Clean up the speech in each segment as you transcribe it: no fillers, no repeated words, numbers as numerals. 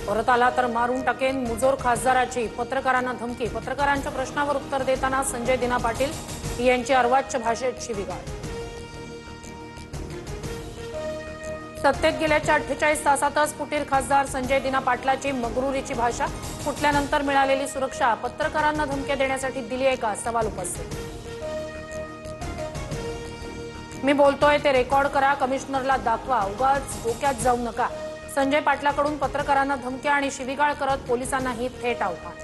परत आला तर मारून टाकेन, मुजोर खासदाराची पत्रकारांना धमकी। पत्रकारांच्या प्रश्नावर उत्तर देताना संजय दिना पाटील यांची अर्वाच्य भाषेत शिवीगाळ। सत्तेत गेल्याच्या 48 तासातच फुटीर खासदार संजय दिना पाटलाची मगरुरीची भाषा। फुटल्यानंतर मिळालेली सुरक्षा पत्रकारांना धमक्या देण्यासाठी दिली आहे का, सवाल उपस्थित। मी बोलतोय ते रेकॉर्ड करा, कमिशनरला दाखवा, उगाच डोक्यात जाऊ नका। संजय पाटलाकडून पत्रकारांना धमक्या आणि शिवीगाळ करत पोलिसांनाही थेट आव्हान।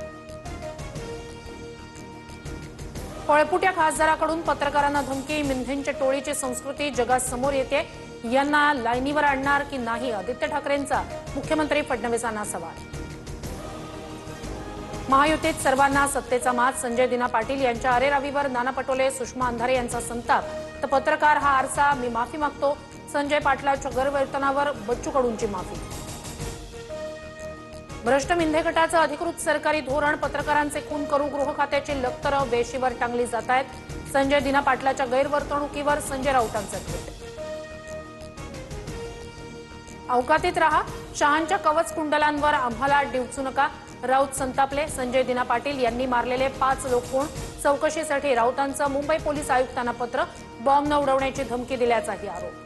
पळपुट्या खासदाराकडून पत्रकारांना धमकी, मिंधेंच्या टोळीची संस्कृती जगासमोर येते। यांना लाईनीवर आणणार की नाही, आदित्य ठाकरेंचा मुख्यमंत्री फडणवीसांना सवाल। महायुतीत सर्वांना सत्तेचा माज, संजय दिना पाटील यांच्या अरेरावीवर नाना पटोले, सुषमा अंधारे यांचा संताप। तर पत्रकार हा आरसा, मी माफी मागतो, संजय पाटलाच्या गैरवर्तनावर बच्चू कडूंची माफी। भ्रष्ट मिंधे गटाचं अधिकृत सरकारी धोरण, पत्रकारांचे खून करू, गृह खात्याची लक्तरं वेशीवर टांगली जात आहेत। संजय दिना पाटलाच्या गैरवर्तणुकीवर संजय राऊतांचं ट्विट। अवकातीत रहा, शहांच्या कवच कुंडलांवर आम्हाला डिवचू नका, राऊत संतापले। संजय दिना पाटील यांनी मारलेले 5 लोक कोण, चौकशीसाठी राऊतांचं मुंबई पोलीस आयुक्तांना पत्र। बॉम्ब न उडवण्याची धमकी दिल्याचाही आरोप।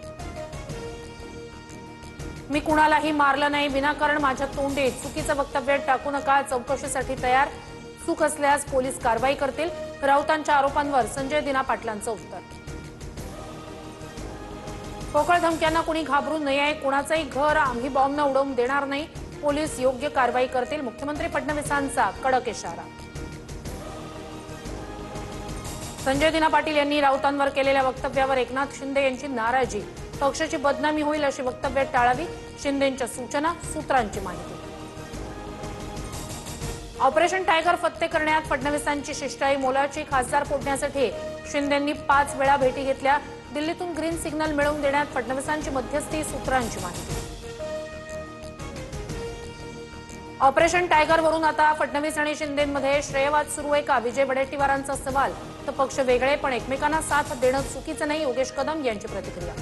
मी कुणालाही मारलं नाही, विनाकारण माझ्या तोंडी चुकीचं वक्तव्य टाकू नका, चौकशीसाठी तयार, चूक असल्यास पोलीस कारवाई करतील। राऊतांच्या आरोपांवर संजय दिना पाटलांचं उत्तर। पोकळ धमक्यांना कुणी घाबरू नये, कुणाचंही घर आम्ही बॉम्ब न उडवून देणार नाही, पोलीस योग्य कारवाई करतील, मुख्यमंत्री फडणवीसांचा कडक इशारा। संजय दिना पाटील यांनी राऊतांवर केलेल्या वक्तव्यावर एकनाथ शिंदे यांची नाराजी। पक्षाची बदनामी होईल अशी वक्तव्य टाळावी, शिंदेंच्या सूचना, सूत्रांची माहिती। ऑपरेशन टायगर फत्ते करण्यात फडणवीसांची शिष्टाई मोलाची, खासदार फोडण्यासाठी शिंदेंनी 5 वेळा भेटी घेतल्या। दिल्लीतून ग्रीन सिग्नल मिळवून देण्यात फडणवीसांची मध्यस्थी, सूत्रांची माहिती। ऑपरेशन टायगरवरून आता फडणवीस आणि शिंदेंमध्ये श्रेयवाद सुरू आहे का, विजय वडेट्टीवारांचा सवाल। तर पक्ष वेगळे पण एकमेकांना साथ देणं चुकीचं नाही, योगेश कदम यांची प्रतिक्रिया।